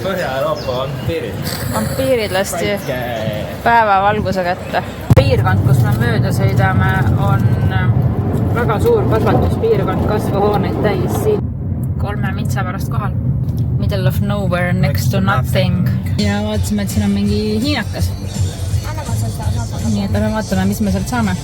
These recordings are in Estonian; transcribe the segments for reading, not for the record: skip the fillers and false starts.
Põhja-Euroopa vampiirid lasti päevavalguse kätte. Piirkond, kus me mööda sõidame, on väga suur kasvatuspiirkond, kasvuhooneid täis siin. 3 mintsa pärast kohal. Middle of nowhere, next to nothing. Ja vaatasime, et siin on mingi hiinakas. Nii et me vaatame, mis me sealt saame.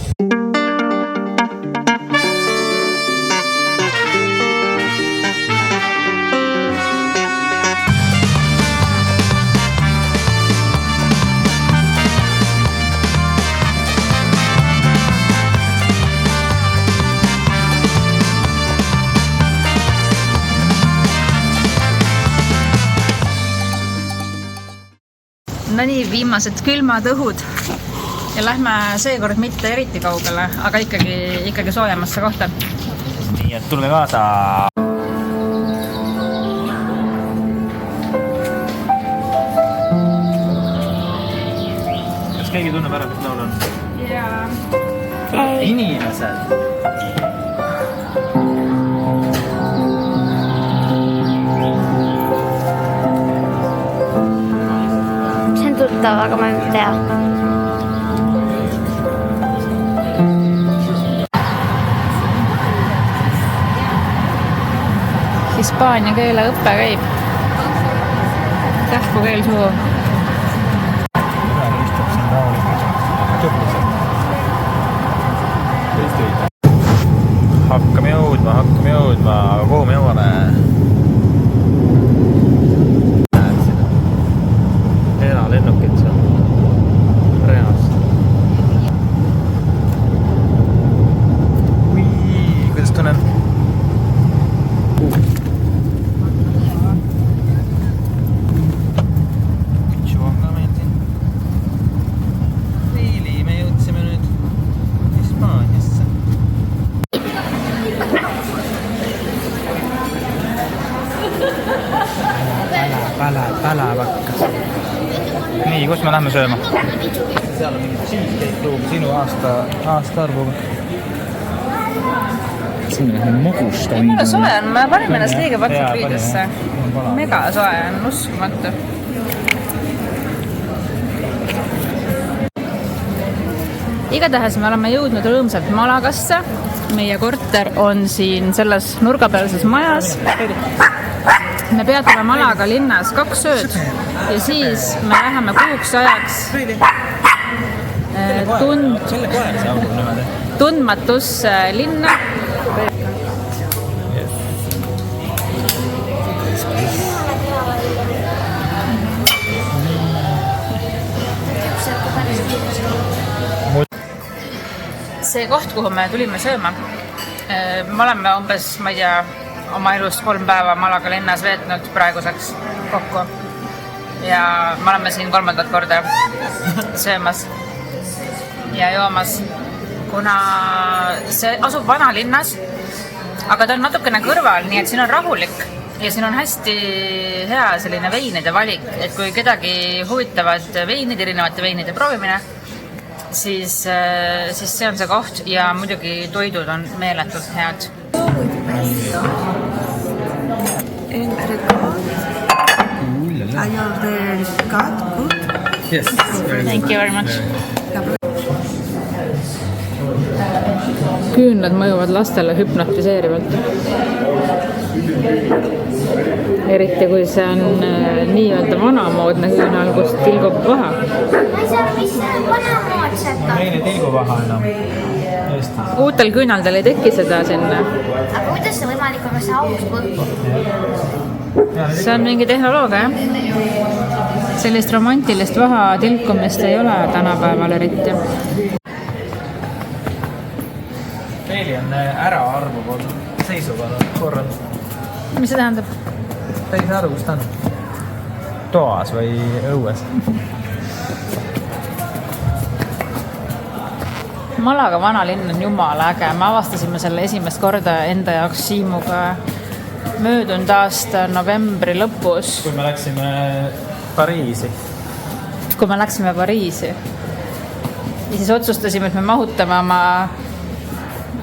No nii, viimased külmad õhud ja lähme seekord mitte eriti kaugele, aga ikkagi soojemasse kohta. Nii, et tulge kaasa! Kas keegi tunneb ära, mis laul on? Jaa. Inimesed! Aga ma ei tea. Hispaania keele õppe käib. Kähku keel suu. Hakkame jõudma, aga kuhu me jõuame? Lennukid seal reas. Kuidas tunnen? Juanga meil siin. Liili, me jõudsime nüüd Hispaaniasse. Pala vakkas. Nii, kus me lähme sööma? Seal on mingi cheesecake room sinu aastaarvuga. Siin on lähme magusta. Mulle soe on, ma panin ennast liiga paksult riidesse. Mega soe on, uskumatu. Igatahes me oleme jõudnud rõõmsalt Malagasse. Meie korter on siin selles nurgapealses majas. Me peatume Malaga linnas 2 ööd ja siis me läheme kuuks ajaks tundmatusse linna. See koht, kuhu me tulime sööma, me oleme umbes, ma ei tea, oma elust 3 päeva Malaga linnas veetnud praeguseks kokku. Ja me oleme siin 3. korda söömas ja joomas, kuna see asub vanalinnas, aga ta on natukene kõrval, nii et siin on rahulik ja siin on hästi hea selline veinide valik, et kui kedagi huvitavad veinid, erinevate veinide proovimine, siis see on see koht ja muidugi toidud on meeletult head. Are you very good? Yes. Thank you very much. Küünlad mõjuvad lastele hüpnotiseerivalt. Eriti kui see on nii-öelda vanamoodne küünal, kus tilgub vaha. Mis vanamoodsed on? Meil ei tilgu vaha enam. Uutel küünaldel ei teki seda sinna. Aga kuidas see võimalik on, kas see august võtab? See on mingi tehnoloogia, jah? Sellist romantilist vaha tilkumist ei ole tänapäeval eriti. Meili on ära arvu seisuga korral. Mis see tähendab? Ta ei saa aru, kus ta on. Toas või õues. Malaga vanalinn on jumala äge. Me avastasime selle esimest korda enda jaoks Siimuga möödunud aasta novembri lõpus. Kui me läksime Pariisi. Ja siis otsustasime, et me mahutame oma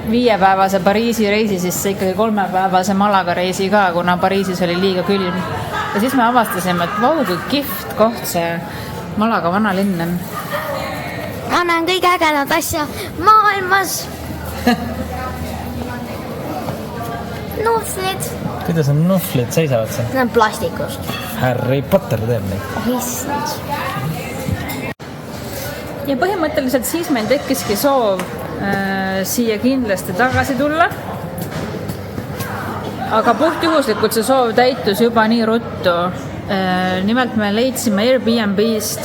5-päevase Pariisi reisi sisse ikkagi 3-päevase Malaga reisi ka, kuna Pariisis oli liiga külm. ja siis me avastasime, et vau, kui kihvt koht see Malaga vanalinn on. Ma näen kõige ägedat asja maailmas. Nuhvlid. Kuidas on nuhvlid seisavad seal? Need on plastikust. Harry Potter teeb neid. Issand. Ja põhimõtteliselt siis meil tekkiski soov siia kindlasti tagasi tulla. Aga puhtjuhuslikult see soov täitus juba nii ruttu. Nimelt me leidsime Airbnb-st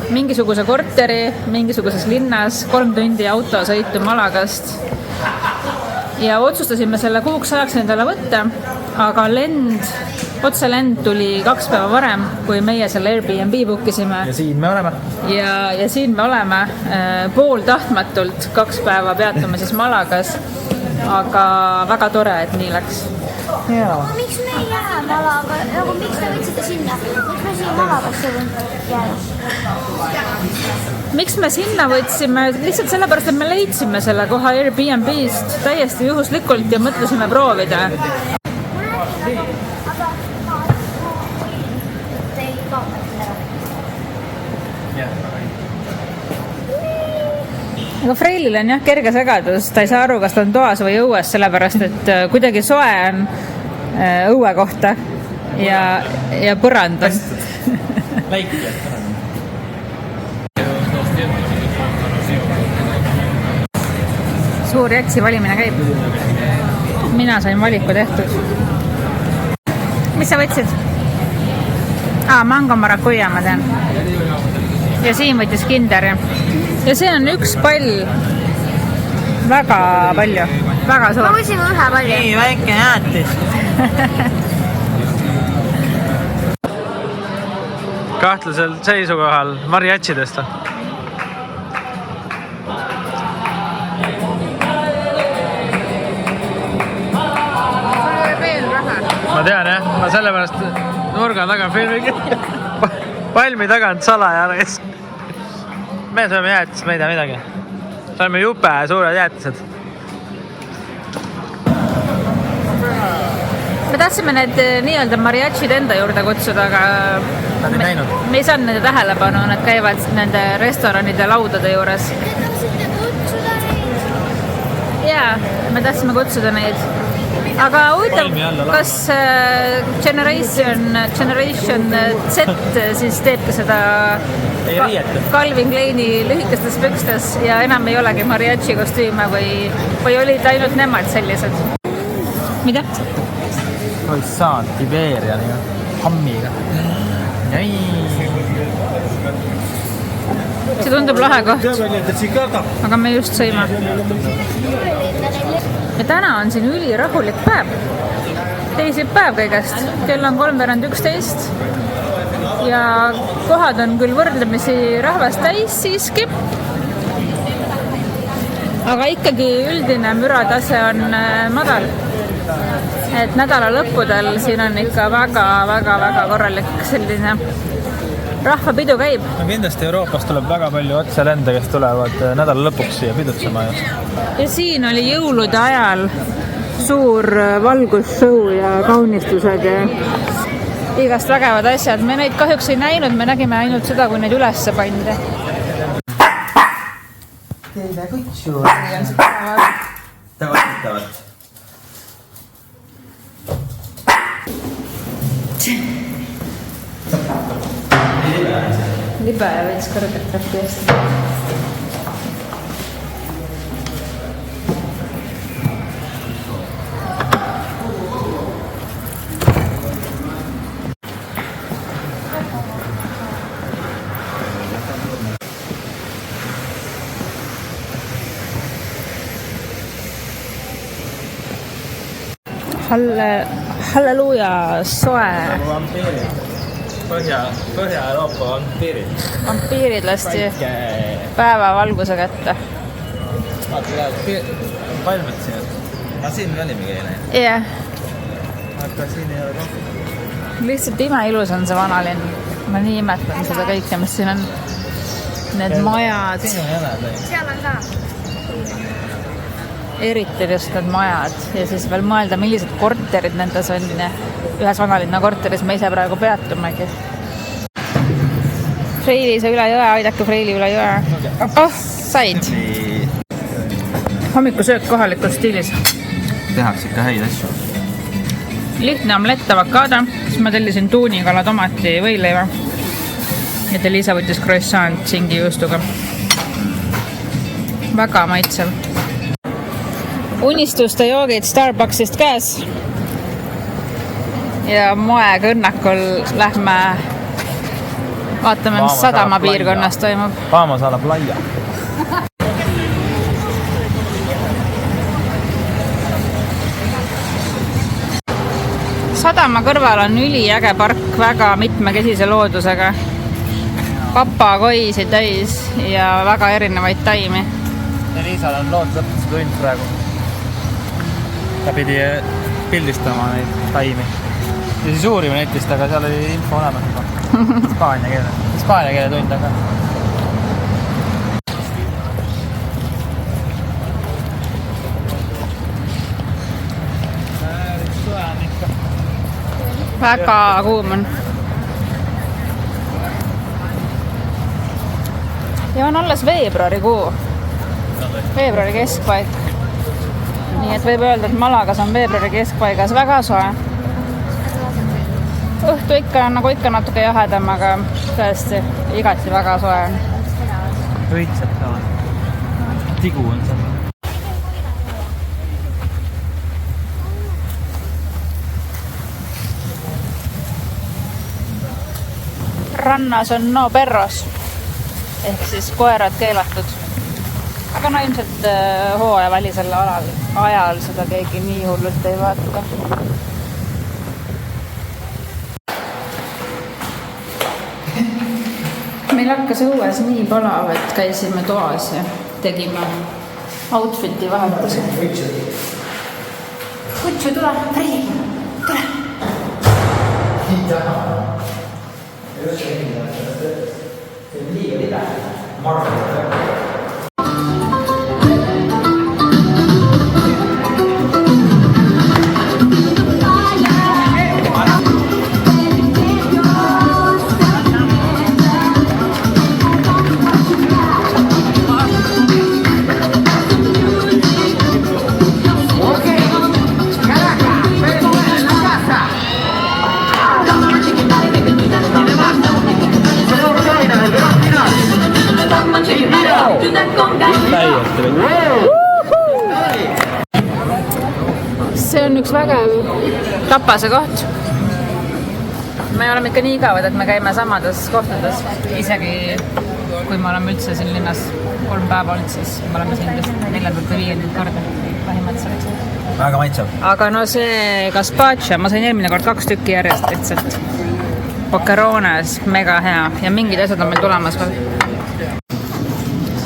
mingisuguse korteri, mingisuguses linnas, 3 tundi autosõitu Malagast. Ja otsustasime selle kuuks ajaks endale võtta, aga otselend tuli 2 päeva varem, kui meie selle Airbnb bookisime. Ja siin me oleme. Ja siin me oleme pooltahtmatult 2 päeva peatume siis Malagas, aga väga tore, et nii läks. Miks me ei jää Malaga? Miks te võtsite sinna? Miks me siin Malagasse jääda? Miks me sinna võtsime? Lihtsalt sellepärast, et me leidsime selle koha Airbnb-st täiesti juhuslikult ja mõtlesime proovida. Aga Freilil on jah kerge segadus, ta ei saa aru, kas ta on toas või õues, sellepärast et kuidagi soe on õue kohta ja põrand on. Suur jätsi valimine käib. Mina sain valiku tehtud. Mis sa võtsid? Mango marakuja, ma tean. Ja siin võttis Kinderi. Ja see on üks pall. Väga palju. Väga suur. Ma võtsin ühe palju. Nii väike jäätis. Kahtlasel seisukohal mariatsidest. Ma tean jah, ma sellepärast nurga taga filmi palmi tagant salaja kes. Me sööme jäätis, me ei tea midagi. Saime jupe suured jäätised. Me tahtsime need nii-öelda mariachid enda juurde kutsuda, aga me ei saanud nende tähelepanu, nad käivad nende restoranide laudade juures. Te tahtsite kutsuda neid? Jaa, me tahtsime kutsuda neid. Aga huvitav, kas Generation Z siis teebki seda Calvin Kleini lühikestes pükstes ja enam ei olegi mariachi kostüüme või olid ainult nemad sellised? Mida? Oleks saanud Tiberia hammiga. See tundub lahe koht, aga me just sõime. Ja täna on siin ülirahulik päev. Teisipäev kõigest. Kell on 3:11 ja kohad on küll võrdlemisi rahvast täis siiski. Aga ikkagi üldine müratase on madal. Et nädala lõppudel siin on ikka väga korralik selline rahvapidu käib. No kindlasti Euroopast tuleb väga palju otselende, kes tulevad nädala lõpuks siia pidutsema just. Ja siin oli jõulude ajal suur valgusshow ja kaunistused ja igast vägevad asjad. Me neid kahjuks ei näinud, me nägime ainult seda, kui neid ülesse pandi. Teile kutsu. Tavaliselt. Libe ja veits kõrget trappi eest. Halleluuja, soe. Põhja-Euroopa vampiirid. Vampiirid lasti päevavalguse kätte. Vaata, palmad siin. Ma siin me olimegi eile. Jah. Aga siin ei ole rohkem. Lihtsalt imeilus on see vanalinn. Ma nii imetlen seda kõike, mis siin on. Need majad. Siin on jäle. Seal on ka. Eriti just need majad ja siis veel mõelda, millised korterid nendes on. ühes vanalinna korteris me ise praegu peatumegi. Freilise üle jõe, aidake Freili üle jõe. Oh, said. Hommikusöök kohalikus stiilis. Tehakse ikka häid asju. Lihtne omlett avokado, siis ma tellisin tuunikala, tomati, võileiva. Ja Liisa võttis croissant singijuustuga. Väga maitsev. Unistuste joogid Starbucksist käes. Ja moekõnnakul lähme vaatame, mis sadama piirkonnas toimub. Paamos ala playa. Sadama kõrval on üliäge park väga mitmekesise loodusega. Papagoisid täis ja väga erinevaid taimi. Liisal on lood lõpus tund praegu. Ta pidi pildistama neid taimi. Ja siis uurime netist, aga seal oli info olemas juba. Hispaania keele tund aga. Väga kuum on. Ja on alles veebruarikuu. Veebruari keskpaik. Nii et võib öelda, et Malagas on veebruari keskpaigas väga soe. Õhtu ikka on nagu ikka natuke jahedam, aga tõesti igati väga soe on. Õitseb ka. Tigu on seal. Rannas on no perros ehk siis koerad keelatud. Aga no ilmselt hooaja välisel ajal seda keegi nii hullult ei vaata. Meil hakkas õues nii palav, et käisime toas ja tegime outfiti vahetuse. Kutsu, tule, Freili, tule. See on üks vägev tapase koht. Me oleme ikka nii igavad, et me käime samades kohtades. Isegi kui me oleme üldse siin linnas 3 päeva olnud, siis me oleme siin 4. või 5. korda põhimõtteliselt. Väga maitsev. Aga no see gazpacho, ma sain eelmine kord 2 tükki järjest lihtsalt. Pokerones, mega hea ja mingid asjad on meil tulemas veel.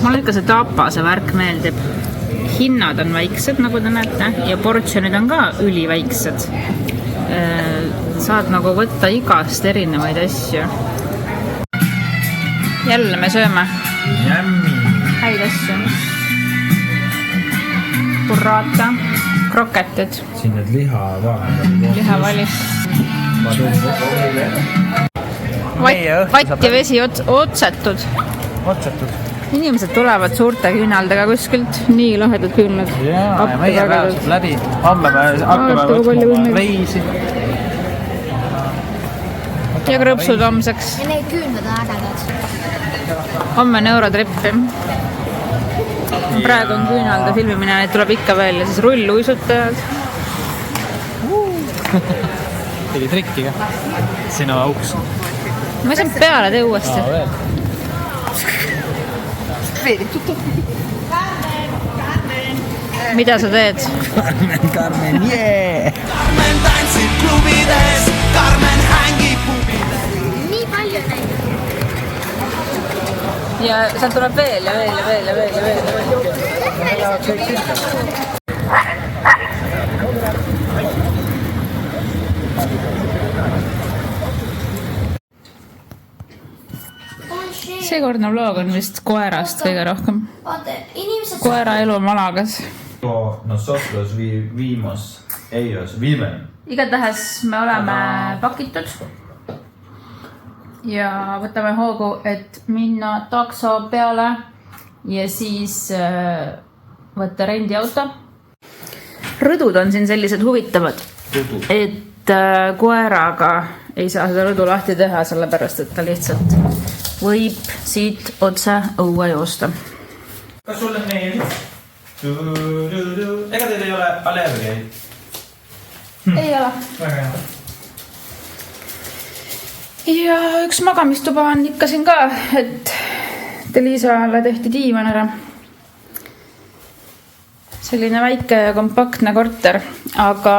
Mulle ikka see tapase värk meeldib. Hinnad on väiksed, nagu te näete, ja portsjonid on ka üliväiksed. Saad nagu võtta igast erinevaid asju. Jälle me sööme. Jämmi. Häid asju. Burrata, kroketid. Siin need Lihavalik. Vatt ja vesi otsetud. Otsetud. Inimesed tulevad suurte küünaldega kuskilt, nii lahedad küünlad. Jaa, ja meie pääseb läbi. Homme me hakkame võtma reisi. Ja krõpsud homseks. Ja need küünlad on ägedad. Homme on Eurotrippi. Praegu on küünalda filmimine, neid tuleb ikka veel ja siis rulluisutajad. Tegi trikkiga. Sinu auks. Ma siin peale tee uuesti. Mida sa teed? Carmen, jee! Carmen tantsib klubides, Carmen hängib pubides. Nii palju neid. Ja seal tuleb veel ja veel ja veel ja veel ja veel ja veel. Seekordne vlog on vist koerast kõige rohkem. Vaata, inimesed... Koera elu Malagas. Nosotros vivimos, ellos viven. igatahes me oleme pakitud ja võtame hoogu, et minna takso peale ja siis võtta rendiauto. Rõdud on siin sellised huvitavad, et koeraga ei saa seda rõdu lahti teha, sellepärast et ta lihtsalt võib siit otse õue joosta. Kas sulle meeldib? Ega teil ei ole allergiaid? Ei ole. Väga hea. Ja üks magamistuba on ikka siin ka, et Liisale tehti diivan ära. Selline väike ja kompaktne korter, aga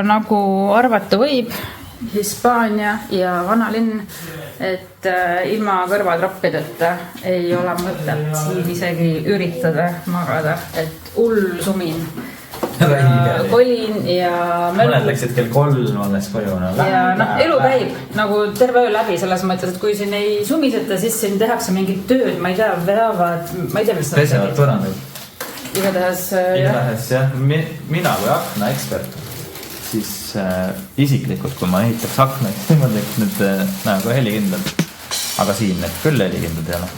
nagu arvata võib, Hispaania ja vanalinn, et ilma kõrvatroppideta ei ole mõtet siin isegi üritada magada, et hull sumin. Kolin ja mõned läksid kell 3 alles koju. Ja elu käib nagu terve öö läbi selles mõttes, et kui siin ei sumiseta, siis siin tehakse mingit tööd, ma ei tea, veavad, ma ei tea, mis pesevad põrandaid. Igatahes jah, mina kui akna ekspert, siis isiklikult, kui ma ehitaks aknaid, ma teeks nüüd nagu helikindlad. Aga siin need küll helikindlad ei ole.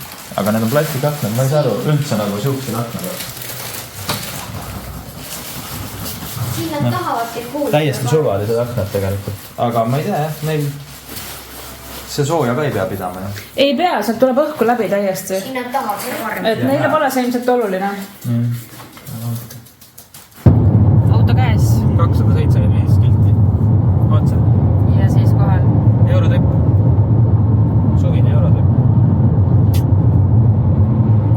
Aga need on plastikaknad, ma ei saa aru üldse nagu suhksed aknad. Siin nad tahavadki kuulda. Täiesti suvalised aknad tegelikult. Aga ma ei tea, meil see sooja ka ei pea pidama. Ei pea, sealt tuleb õhku läbi täiesti. Siin nad tahavadki. Et neile pole see ilmselt oluline. Auto käes. 275 kilti. Otse. Ja siis kohal. Eurotepp. Suvine Eurotepp.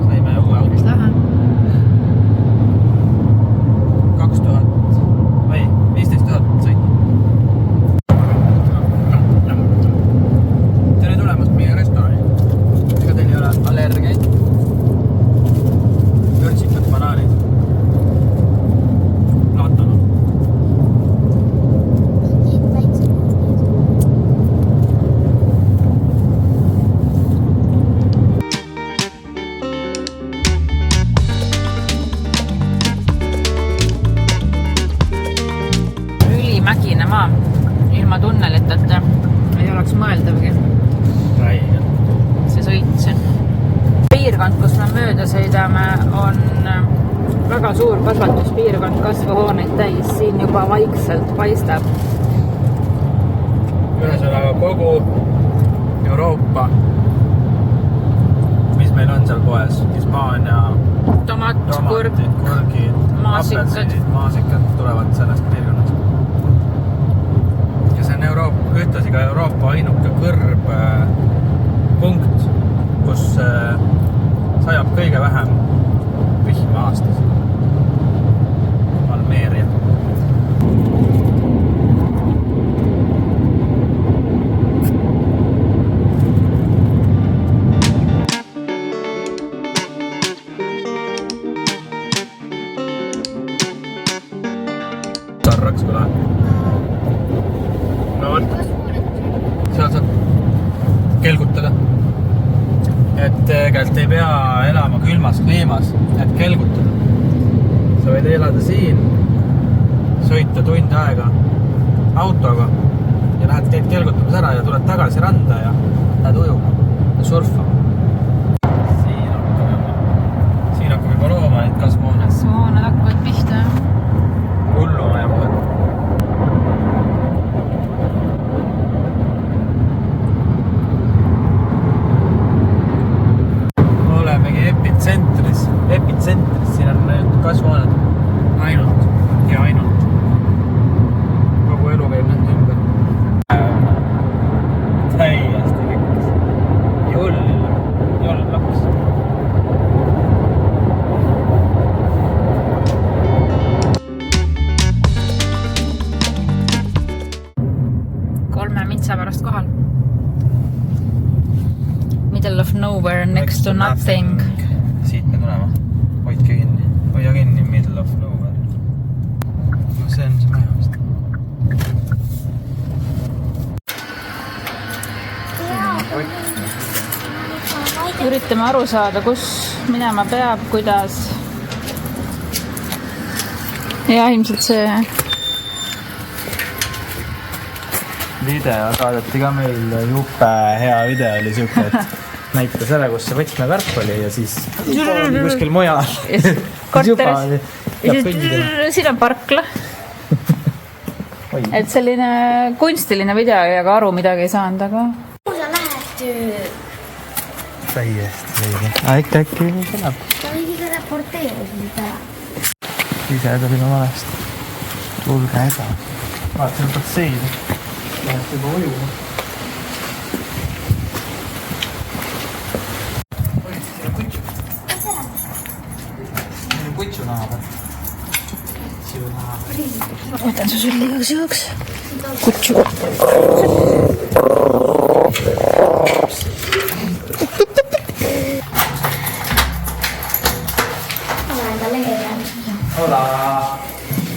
Saime uue auto. Mis lähe? 15 000 sõit. Tere tulemast meie restorani. Ega teil ei ole allergiaid? Vürtsikad, banaanid. Platano. Mägine maa, ilma tunneliteta ei oleks mõeldavgi. See sõit siin. Piirkond, kus me mööda sõidame, on väga suur kasvatuspiirkond, kasvuhooneid täis. Siin juba vaikselt paistab. Ühesõnaga kogu Euroopa, mis meil on seal poes, Hispaania, Tomat, kurk, kurgid, maasikad tulevad sellest piirkonnast. Ja see on ühtlasi ka Euroopa ainuke kõrb punkt, kus sajab kõige vähem vihma aastas. Almeeria. Sarraks küla. No võt. Seal saab kelgutada. Et tegelikult ei pea elama külmas kliimas, et kelgutada. Sa võid elada siin, sõita tund aega autoga ja lähed teed kelgutamas ära ja tuled tagasi randa ja lähed ujuma ja surfama. Siin hakkab juba looma neid kasvuhooned. Kasvuhooned hakkavad pihta. Hulluma ja kohe. Olemegi epitsentris, siin on need kasvuhooned ainult ja ainult. Kogu elu käib nende ümber. Täiesti rikkas. Jull laps. Kolme mintsa pärast kohal. Middle of nowhere, next to nothing. Siit me tulema. Hoidke kinni. Hoia kinni, middle of nowhere. No see on see maja vist. Üritame aru saada, kus minema peab, kuidas. ja ilmselt see video saadeti ka meil, jupe hea video oli siuke, et näitas ära, kus see võtmevärk oli ja siis oli kuskil mujal. korteris. Siin on parkla. Et selline kunstiline video ja ka aru midagi ei saanud, aga... Kuhu sa lähed? Täiesti õige. Äkki kõlab. Ta mingi ka raporteeris nüüd ära. Ise tulime valesti. Tulge ega. Vaatasin patseid. Läheb juba ujuma. Kutsu naha või? Siu naha või? Võtan su sulli igaks juhuks. Kutsu. Hola.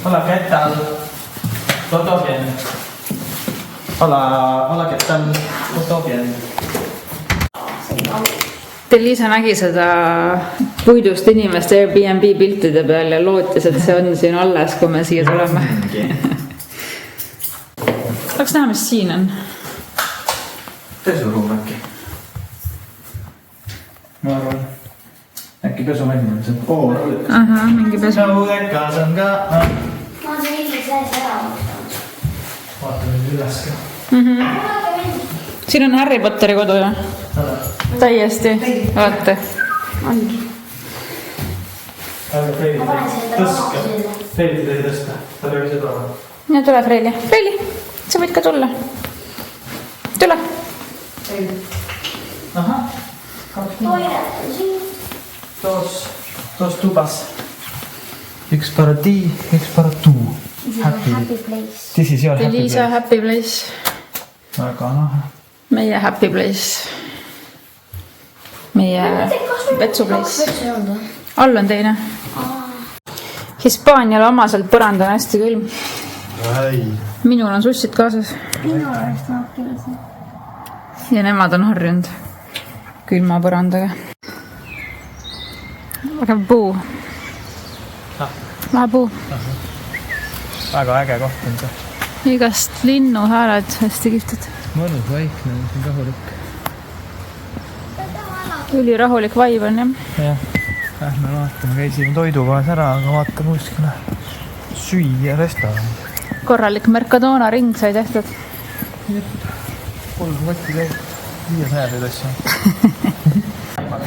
Hola, ¿qué tal? ¿Todo bien? Hola, ¿qué tal? ¿Todo bien? Liisa nägi seda puidust inimeste Airbnb piltide peal ja lootis, et see on siin alles, kui me siia tuleme. Tahaks näha, mis siin on. Pesuruum äkki. Ma arvan. Äkki pesumasin on see pool. Aha, mingi pesu. Sõudekas on ka. Ma olen ilmselt sees ära võtanud. Vaatame nüüd üles ka. Siin on Harry Potteri kodu, jah? Täiesti. Vaata. Ongi. Aga Freili tõska. Freili tõi tõsta. Ta peab ise tulema. Ja tule, Freili. Freili, sa võid ka tulla. Tule. Ahah. Toilet on siin. Toos tubas. Üks paradii, üks paratuu. Happy place. This is your happy Liisa place. happy place. Väga naha. Meie happy place. Meie vetsu place. All on teine. Hispaanial omaselt põrand on hästi külm. Minul on sussid kaasas. Minu arust on okei. Ja nemad on harjunud külma põrandaga. Väga puu. Lahe puu. Väga äge koht on see. Igast linnu hääled hästi kihvtud. Mõnus vaikne, see on rahulik. Üli rahulik vibe on, jah. Jah, lähme vaatame, käisime toidukohas ära, aga vaatame kuskile süüa restoran. Korralik Mercadona ring sai tehtud. 3 kotti käib, 500 asja.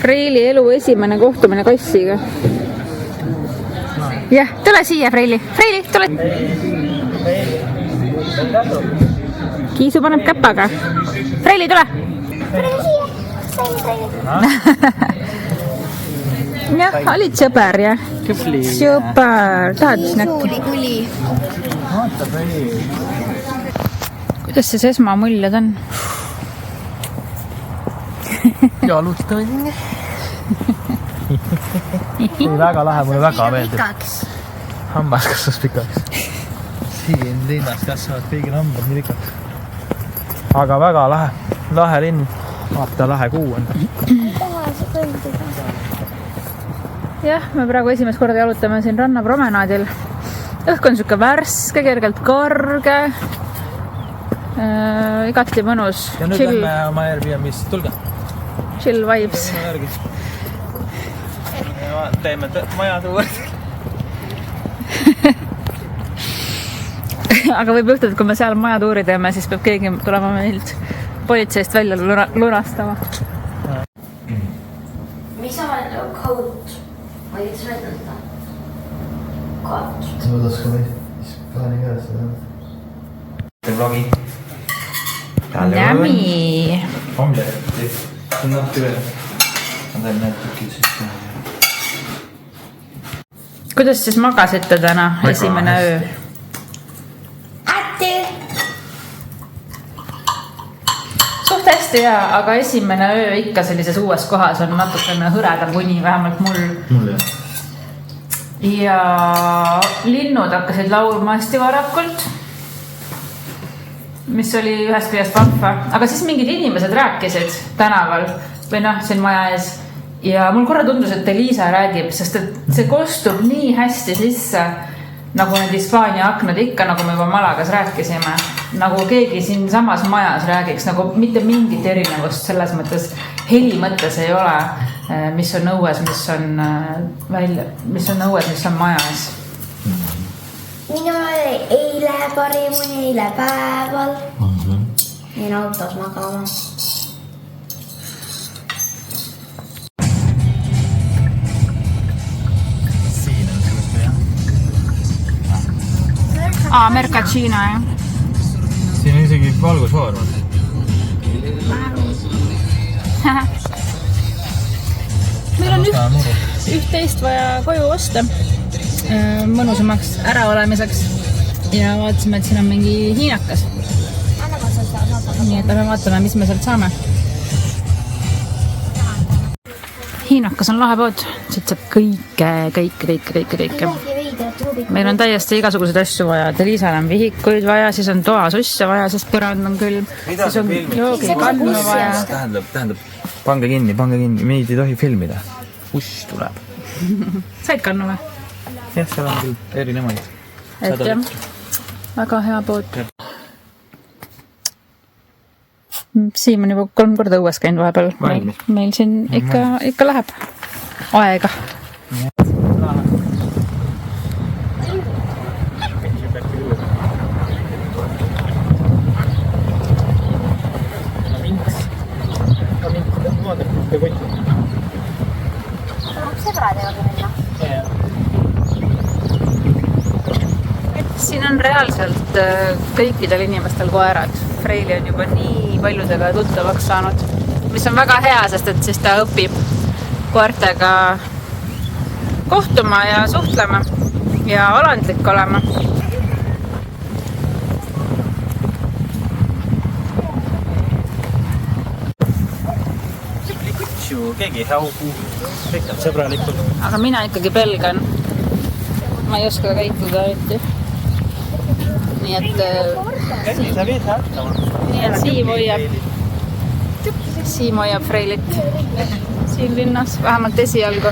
Freili elu esimene kohtumine kassiga. Jah, tule siia, Freili. Freili, tule. Kiisu paneb käpaga. Freili, tule. Jah, olid sõber, jah. Sõber. Tahad snäkki? Kuli. Kuidas see esmamuljed on? Jalutame. Väga lahe, mulle väga meeldib. Hambas kasvas pikaks. Siin linnas kasvavad kõigil hambad nii pikaks. Aga väga lahe. Lahe linn. Vaata, lahe kuu on. Jah, me praegu esimest korda jalutame siin rannapromenaadil. Õhk on siuke värske, kergelt karge. Igati mõnus. Ja nüüd lähme oma Airbnb'is. Tulge. Chill vibes. Teeme maja tuued. Aga võib juhtuda, et kui me seal maja tuuri teeme, siis peab keegi tulema meilt politseist välja lunastama. Mis on coat? Ma ei tea seda. Coat. Ta võtas ka Hispaani käes seda. Vlogi. Nämi! Omletti. See on natuke veel. Ma teen need tükid siis ka. Kuidas siis magasite täna, esimene öö? Ätti! Suht hästi hea, aga esimene öö ikka sellises uues kohas on natukene hõredam kuni, vähemalt mul. Mul jah. Ja linnud hakkasid laulma hästi varakult, mis oli ühest küljest vahva. Aga siis mingid inimesed rääkisid tänaval või siin maja ees. Ja mul korra tundus, et Liisa räägib, sest et see kostub nii hästi sisse. nagu need Hispaania aknad ikka, nagu me juba Malagas rääkisime, nagu keegi siin samas majas räägiks, nagu mitte mingit erinevust selles mõttes, heli mõttes ei ole, mis on õues, mis on õues, mis on majas. Minul oli eile parimuni eile päeval. Jäin autos magama. Siin on suustu, jah. Mercatino, jah. Siin on isegi valgusfoor. Meil on üht-teist vaja koju osta mõnusamaks äraolemiseks ja vaatasime, et siin on mingi hiinakas. Nii et lähme vaatame, mis me sealt saame. Hiinakas on lahe pood, siit saab kõike. Meil on täiesti igasuguseid asju vaja, et Elisal on vihikuid vaja, siis on toasusse vaja, sest põrand on külm. Siis on joogikannu vaja. Tähendab, pange kinni, meid ei tohi filmida. Uss tuleb. Said kannu või? Jah, seal on küll erinevaid. Et jah, väga hea pood. Siim on juba 3 korda õues käinud vahepeal. Meil siin ikka läheb aega. Siin on reaalselt kõikidel inimestel koerad. Freili on juba nii paljudega tuttavaks saanud, mis on väga hea, sest et siis ta õpib koertega kohtuma ja suhtlema ja alandlik olema. Keegi haugu, kõik on sõbralikud. Aga mina ikkagi pelgan. Ma ei oska käituda eriti. Nii et Siim hoiab Freilit siin linnas, vähemalt esialgu.